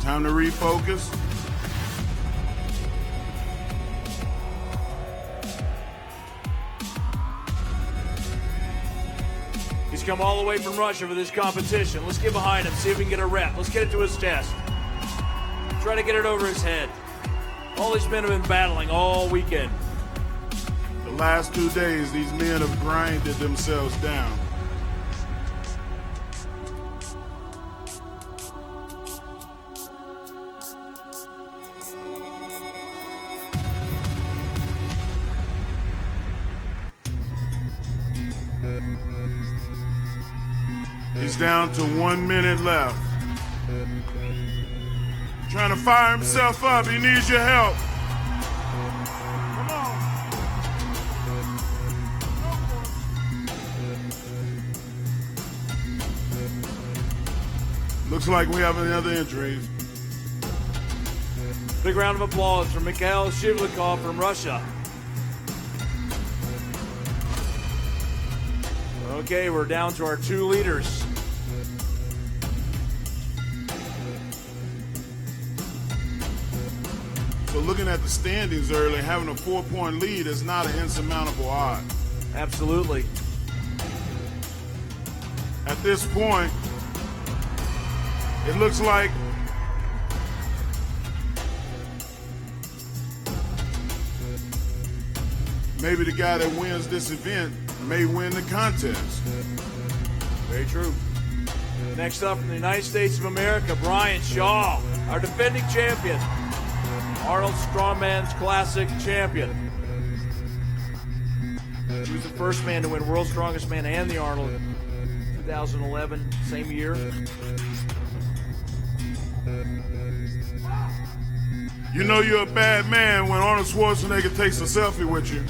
Time to refocus. He's come all the way from Russia for this competition. Let's get behind him, see if we can get a rep. Let's get it to his chest. Try to get it over his head. All these men have been battling all weekend. The last 2 days, these men have grinded themselves down. He's down to 1 minute left. Trying to fire himself up. He needs your help. Come on. Looks like we have another injury. Big round of applause for Mikhail Shivlikov from Russia. Okay, we're down to our 2 leaders. So looking at the standings early, having a 4-point lead is not an insurmountable odd. Absolutely. At this point, it looks like maybe the guy that wins this event may win the contest. Very true. Next up from the United States of America, Brian Shaw, our defending champion. Arnold Strongman Classic Champion. He was the first man to win World's Strongest Man and the Arnold 2011, same year. You know you're a bad man when Arnold Schwarzenegger takes a selfie with you.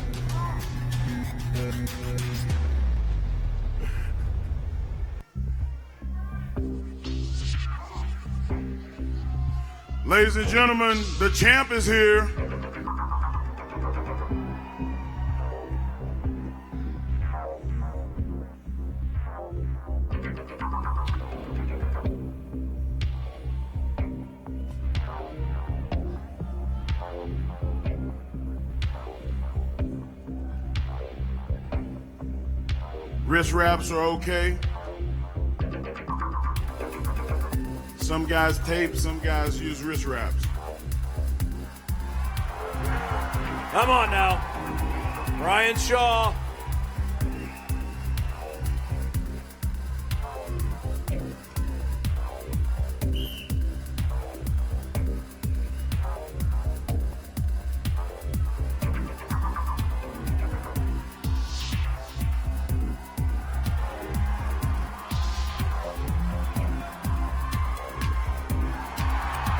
Ladies and gentlemen, the champ is here. Wrist wraps are okay. Some guys tape, some guys use wrist wraps. Come on now. Brian Shaw.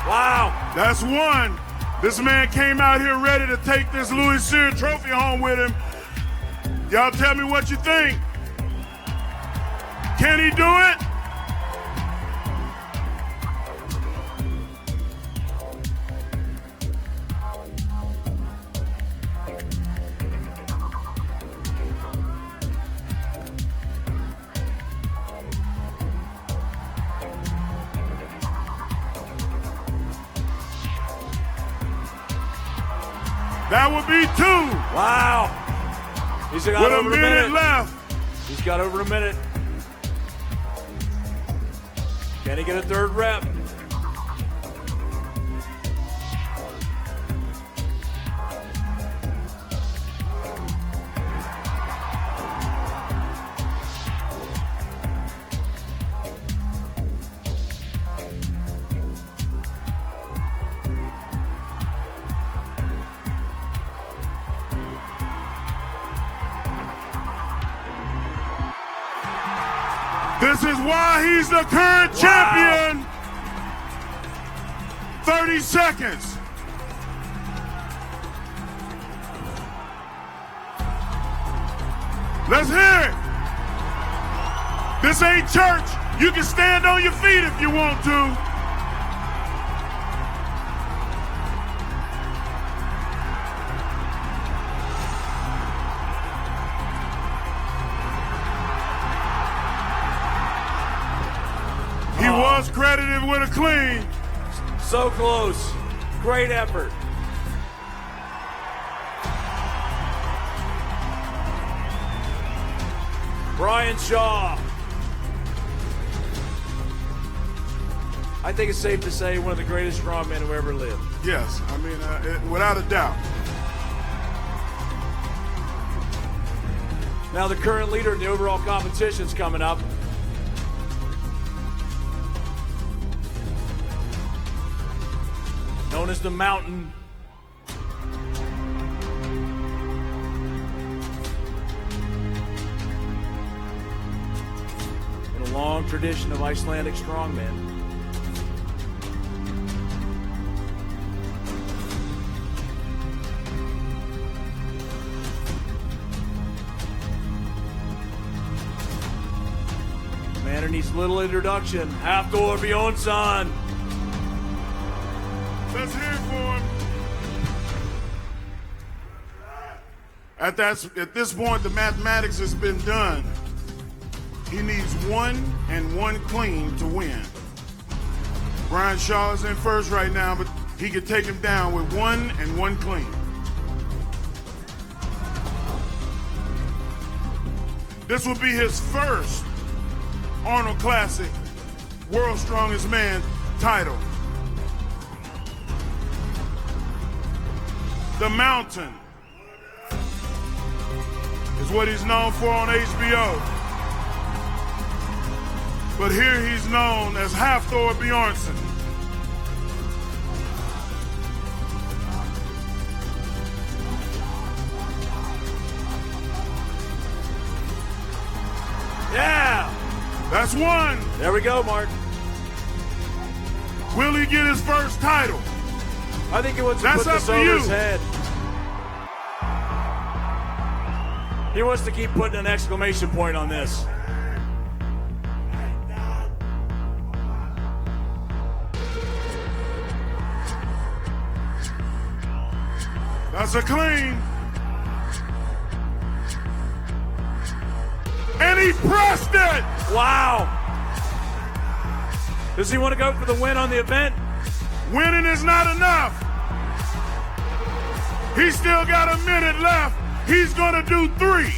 Wow. That's one. This man came out here ready to take this Louis Cyr trophy home with him. Y'all tell me what you think. Can he do it? That would be two. Wow. He's got with over a minute left. He's got over a minute. Can he get a third rep? This is why he's the current champion. 30 seconds. Let's hear it. This ain't church. You can stand on your feet if you want to. He was credited with a clean. So close. Great effort. Brian Shaw. I think it's safe to say one of the greatest strongmen who ever lived. Yes, I mean, without a doubt. Now the current leader in the overall competition is coming up. Known as the Mountain. In a long tradition of Icelandic strongmen. Man who needs little introduction. Hafthor Bjornsson. Let's hear it for him. At this point, the mathematics has been done. He needs one and one clean to win. Brian Shaw is in first right now, but he could take him down with one and one clean. This will be his first Arnold Classic World's Strongest Man title. The Mountain is what he's known for on HBO. But here he's known as Hafthor Bjornsson. That's one. There we go, Mark. Will he get his first title? I think he wants to That's put this up to over you. his head. He wants to keep putting an exclamation point on this. That's a clean. And he pressed it. Wow. Does he want to go for the win on the event? Winning is not enough. He's still got a minute left. He's going to do 3.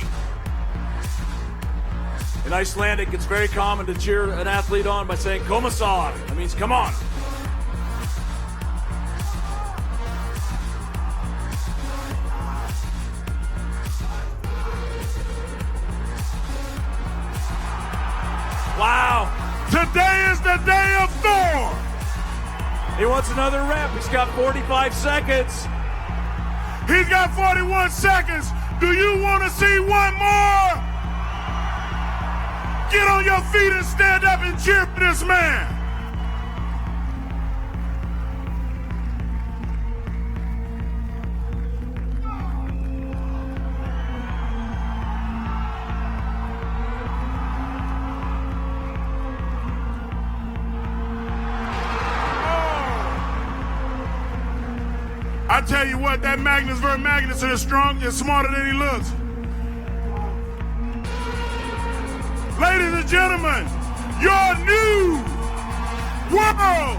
In Icelandic, it's very common to cheer an athlete on by saying "Komasar." That means "come on." Wow. Today is the day of Thor. He wants another rep. He's got 45 seconds. He's got 41 seconds. Do you want to see one more? Get on your feet and stand up and cheer for this man. I tell you what, that Magnus vs. Magnus is strong and smarter than he looks. Ladies and gentlemen, your new World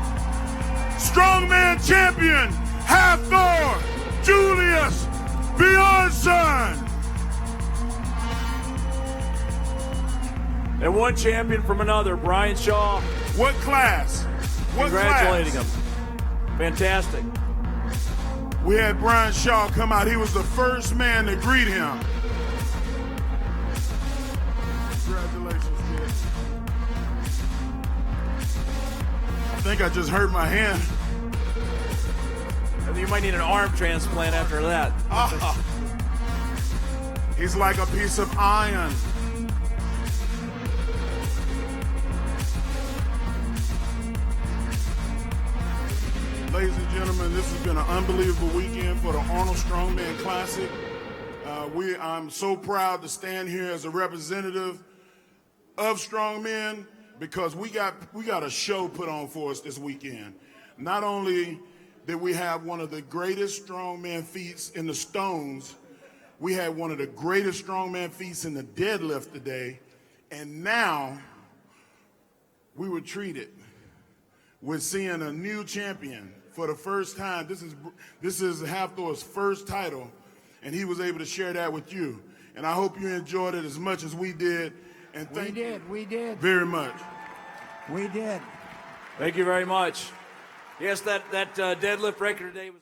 Strongman Champion, half Thor, Julius Bjornsson. And one champion from another, Brian Shaw. What class? What Congratulating class? him. Fantastic. We had Brian Shaw come out. He was the first man to greet him. Congratulations, kid. I think I just hurt my hand. I think you might need an arm transplant after that. He's like a piece of iron. Ladies and gentlemen, this has been an unbelievable weekend for the Arnold Strongman Classic. I'm so proud to stand here as a representative of strongmen because we got a show put on for us this weekend. Not only did we have one of the greatest strongman feats in the stones, we had one of the greatest strongman feats in the deadlift today, and now we were treated with seeing a new champion for the first time. This is Hafthor's first title, and he was able to share that with you. And I hope you enjoyed it as much as we did. And thank you We did. very much. We did. Thank you very much. Yes, that deadlift record today was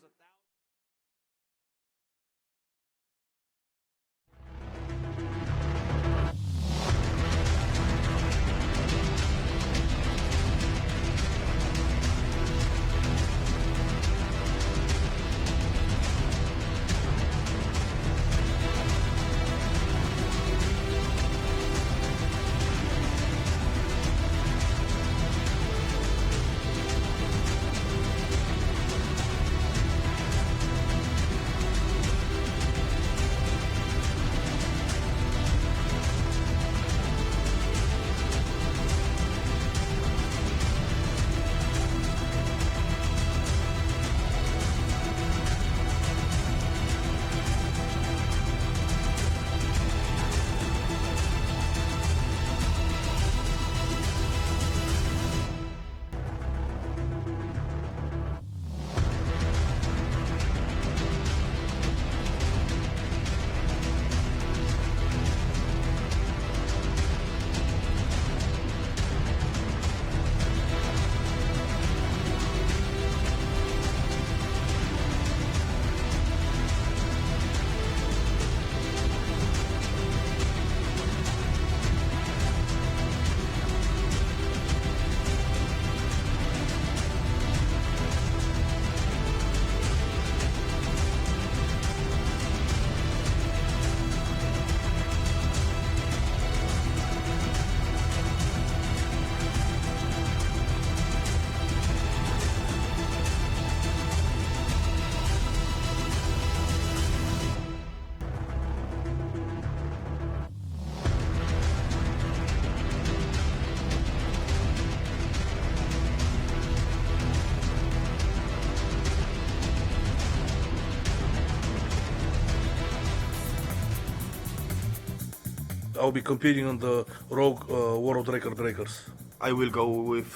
I'll be competing on the Rogue World Record Breakers. I will go with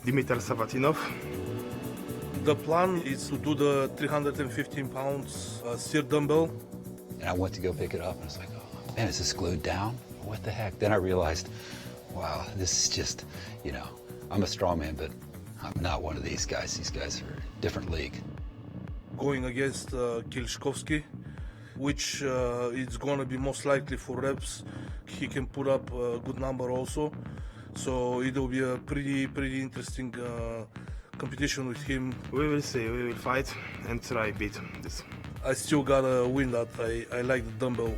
Dimitar Savatinov. The plan is to do the 315 pounds steer dumbbell. And I went to go pick it up, and I was like, oh, man, is this glued down? What the heck? Then I realized, wow, this is just, you know, I'm a strongman, but I'm not one of these guys. These guys are a different league. Going against Kilshkovsky, which is going to be most likely for reps. He can put up a good number also. So it will be a pretty interesting competition with him. We will see. We will fight and try beat this. I still gotta win that. I like the dumbbell.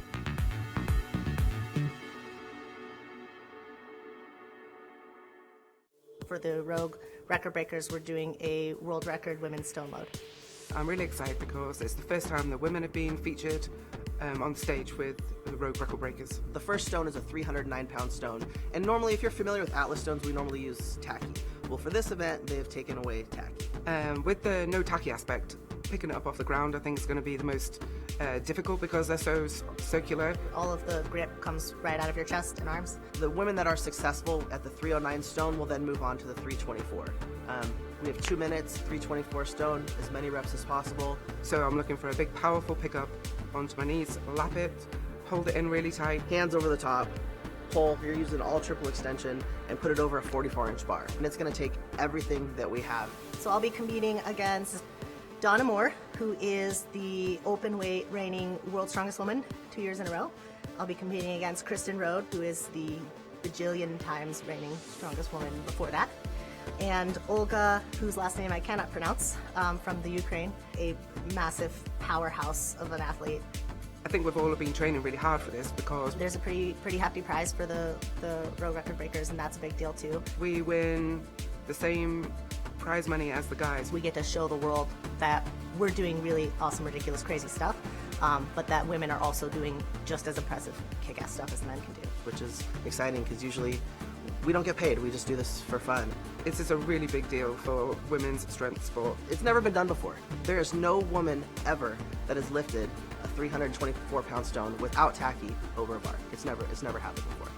For the Rogue Record Breakers, we're doing a world record women's stone load. I'm really excited because it's the first time the women have been featured on stage with the Rogue Record Breakers. The first stone is a 309-pound stone, and normally, if you're familiar with Atlas stones, we normally use tacky. Well, for this event, they've taken away tacky. With the no tacky aspect, picking it up off the ground, I think is going to be the most difficult because they're so circular. All of the grip comes right out of your chest and arms. The women that are successful at the 309 stone will then move on to the 324. We have 2 minutes, 324 stone, as many reps as possible. So I'm looking for a big, powerful pickup onto my knees, lap it, hold it in really tight. Hands over the top, pull. You're using all triple extension and put it over a 44-inch bar. And it's going to take everything that we have. So I'll be competing against Donna Moore, who is the open weight reigning world's strongest woman 2 years in a row. I'll be competing against Kristen Rode, who is the bajillion times reigning strongest woman before that. And Olga, whose last name I cannot pronounce, from the Ukraine, a massive powerhouse of an athlete. I think we've all been training really hard for this because there's a pretty hefty prize for the Rogue Record Breakers, and that's a big deal too. We win the same prize money as the guys. We get to show the world that we're doing really awesome, ridiculous, crazy stuff, but that women are also doing just as impressive, kick-ass stuff as men can do. Which is exciting because usually we don't get paid, we just do this for fun. This is a really big deal for women's strength sport. It's never been done before. There is no woman ever that has lifted a 324-pound stone without tacky over a bar. It's never happened before.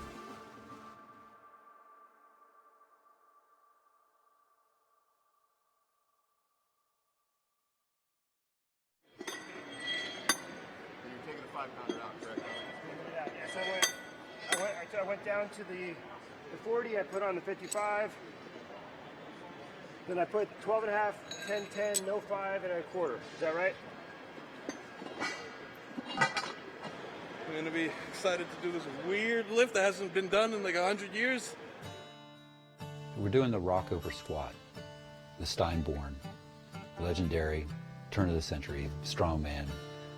You're taking the 5-pounder out, correct? Yeah, so I went down to the 40, I put on the 55, then I put 12.5, 10, 10, no 5, and a quarter. Is that right? I'm gonna be excited to do this weird lift that hasn't been done in like 100 years. We're doing the rockover squat, the Steinborn, legendary turn of the century strongman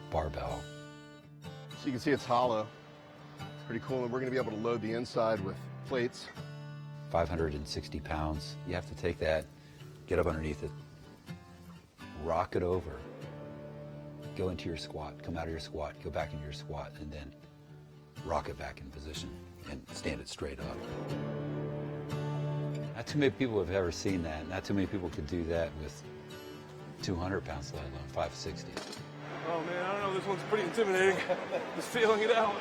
barbell. So you can see it's hollow. It's pretty cool, and we're going to be able to load the inside with plates. 560 pounds. You have to take that, get up underneath it, rock it over, go into your squat, come out of your squat, go back into your squat, and then rock it back in position and stand it straight up. Not too many people have ever seen that. Not too many people could do that with 200 pounds, let alone 560. Oh man, I don't know, this one's pretty intimidating. Just feeling it out.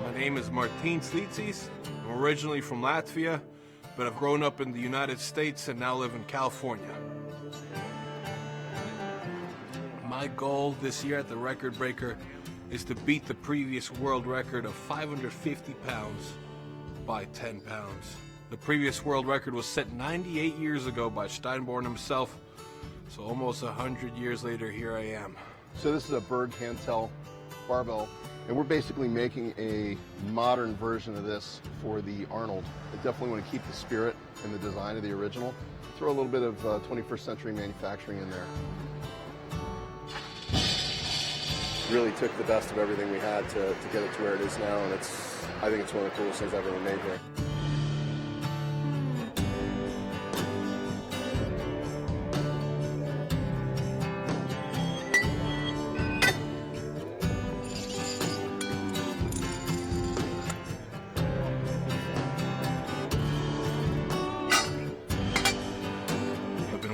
My name is Martin Slitsis. I'm originally from Latvia, but I've grown up in the United States and now live in California. My goal this year at the Record Breaker is to beat the previous world record of 550 pounds by 10 pounds. The previous world record was set 98 years ago by Steinborn himself, so almost 100 years later, here I am. So this is a Berg Cantel barbell, and we're basically making a modern version of this for the Arnold. I definitely want to keep the spirit and the design of the original. Throw a little bit of 21st century manufacturing in there. Really took the best of everything we had to get it to where it is now, and I think it's one of the coolest things I've ever made here.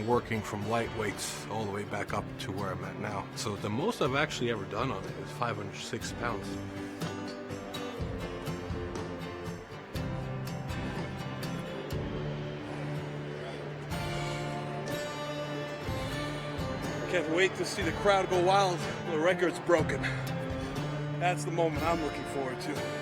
Working from lightweights all the way back up to where I'm at now. So the most I've actually ever done on it is 506 pounds. Can't wait to see the crowd go wild. The record's broken. That's the moment I'm looking forward to.